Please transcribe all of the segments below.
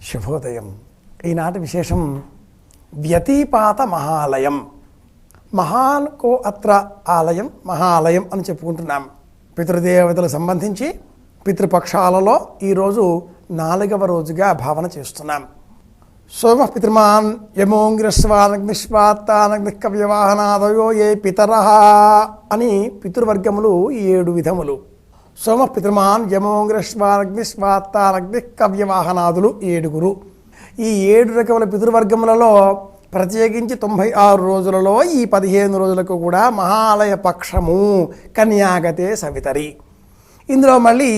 శుభోదయం. ఈనాటి విశేషం వ్యతిపాత మహాలయం. మహాన్కో అత్ర ఆలయం, మహాలయం అని చెప్పుకుంటున్నాం. పితృదేవతలకు సంబంధించి పితృపక్షాలలో ఈరోజు 4వ రోజుగా భావన చేస్తున్నాం. సోమ పితృమాన్ యమోంగ్రస్వానగ్నిష్వాత్తానగ్నికవ్యవాహనాదయో ఏ పితరః అని పితృవర్గములు 7 విధములు. సోమ పితృమాన్ యమోంగ్రస్వానగ్నిష్వాత్తానగ్నికవ్యవాహనాదులు 7. ఈ 7 రకముల పితృవర్గములలో ప్రత్యేకించి 96 రోజులలో ఈ 15 రోజులకు కూడా మహాలయ పక్షము కన్యాగతే సవితరి. ఇందులో మళ్ళీ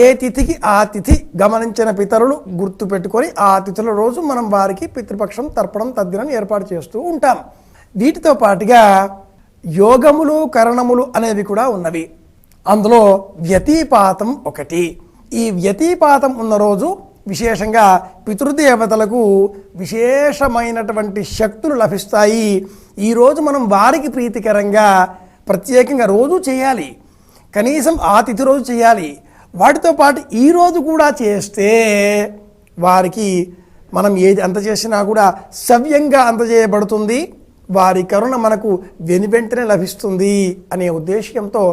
ఏ తిథికి ఆ తిథి గమనించిన పితరులు గుర్తు పెట్టుకొని ఆ తిథుల రోజు మనం వారికి పితృపక్షం తర్పణం తద్దినం ఏర్పాటు చేస్తూ ఉంటాం. వీటితో పాటుగా యోగములు కరణములు అనేవి కూడా ఉన్నవి. అందులో వ్యతిపాతం ఒకటి. ఈ వ్యతిపాతం ఉన్న రోజు విశేషంగా పితృదేవతలకు విశేషమైనటువంటి శక్తులు లభిస్తాయి. ఈరోజు మనం వారికి ప్రీతికరంగా ప్రత్యేకంగా రోజు చేయాలి, కనీసం ఆ తిథి రోజు చేయాలి. వాటితో పాటు ఈరోజు కూడా చేస్తే వారికి మనం ఏది అందజేసినా కూడా సవ్యంగా అందజేయబడుతుంది, వారి కరుణ మనకు వెనువెంటనే లభిస్తుంది అనే ఉద్దేశ్యంతో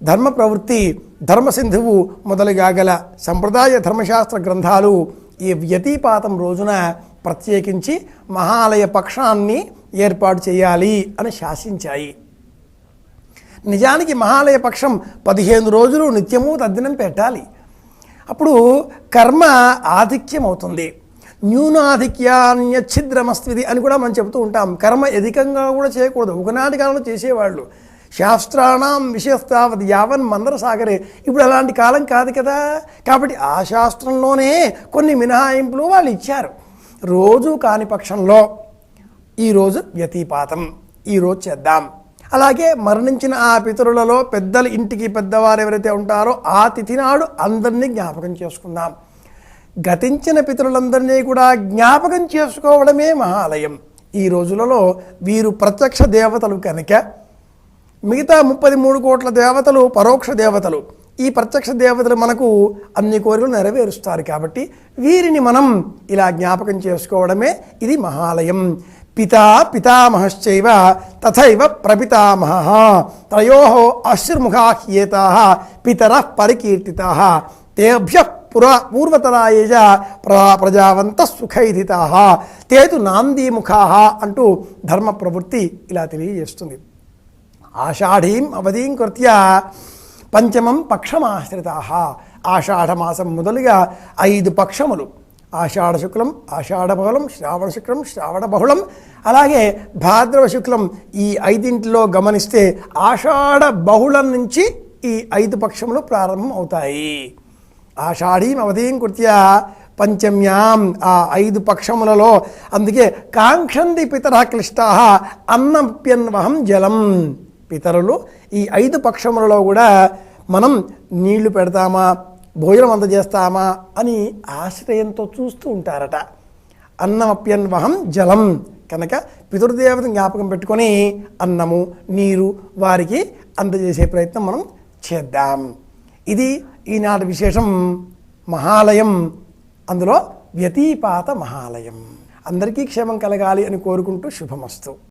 ధర్మ ప్రవృత్తి, ధర్మసింధువు మొదలుగా గల సంప్రదాయ ధర్మశాస్త్ర గ్రంథాలు ఈ వ్యతిపాతం రోజున ప్రత్యేకించి మహాలయ పక్షాన్ని ఏర్పాటు చేయాలి అని శాసించాయి. నిజానికి మహాలయ పక్షం 15 రోజులు నిత్యము తద్దినం పెట్టాలి. అప్పుడు కర్మ ఆధిక్యం అవుతుంది. న్యూనాధిక్యాన్య ఛిద్రమస్విది అని కూడా మనం చెబుతూ ఉంటాం. కర్మ అధికంగా కూడా చేయకూడదు. ఒకనాటి కాలంలో చేసేవాళ్ళు శాస్త్రాణం విషయస్తావత్ యావన్ మందర సాగరే. ఇప్పుడు అలాంటి కాలం కాదు కదా. కాబట్టి ఆ శాస్త్రంలోనే కొన్ని మినహాయింపులు వాళ్ళు ఇచ్చారు. రోజు కాని పక్షంలో ఈరోజు వ్యతిపాతం, ఈరోజు చేద్దాం. అలాగే మరణించిన ఆ పితరులలో పెద్దలు, ఇంటికి పెద్దవారు ఎవరైతే ఉంటారో ఆ తిథి నాడు అందరినీ జ్ఞాపకం చేసుకుందాం. గతించిన పితరులందరినీ కూడా జ్ఞాపకం చేసుకోవడమే మహాలయం. ఈ రోజులలో వీరు ప్రత్యక్ష దేవతలు కనుక మిగతా 33 కోట్ల దేవతలు పరోక్ష దేవతలు. ఈ ప్రత్యక్ష దేవతలు మనకు అన్ని కోరికలు నెరవేరుస్తారు. కాబట్టి వీరిని మనం ఇలా జ్ఞాపకం చేసుకోవడమే ఇది మహాలయం. పితా పితామహశ్చైవ తథైవ ప్రపితామహః త్రయోః అశ్రుముఖాహ్యేతాః పితరః పరికీర్తితాః తేభ్యః పూర్వతరాయేజ ప్రజావంతః సుఖైధితాః తేతు నాందీముఖాః అంటూ ధర్మ ప్రవృత్తి ఇలా తెలియజేస్తుంది. ఆషాఢీం అవధీం కృత్య పంచమం పక్షమాశ్రితాః. ఆషాఢమాసం మొదలుగా 5 పక్షములు, ఆషాఢ శుక్లం, ఆషాఢ బహుళం, శ్రావణ శుక్లం, శ్రావణ బహుళం, అలాగే భాద్రవ శుక్లం. ఈ 5 గమనిస్తే ఆషాఢ బహుళం నుంచి ఈ 5 పక్షములు ప్రారంభం అవుతాయి. ఆషాఢీం అవధీం కృత్య పంచమ్యాం, ఆ 5 పక్షములలో. అందుకే కాంక్షంది పితరః క్లిష్టాః అన్నప్యన్వహం జలం. పితరులు ఈ 5 పక్షములలో కూడా మనం నీళ్లు పెడతామా, భోజనం అందజేస్తామా అని ఆశ్రయంతో చూస్తూ ఉంటారట. అన్నమప్యన్వహం జలం కనుక పితృదేవతను జ్ఞాపకం పెట్టుకొని అన్నము, నీరు వారికి అందజేసే ప్రయత్నం మనం చేద్దాం. ఇది ఈనాటి విశేషం మహాలయం. అందులో వ్యతిపాత మహాలయం. అందరికీ క్షేమం కలగాలి అని కోరుకుంటూ శుభమస్తు.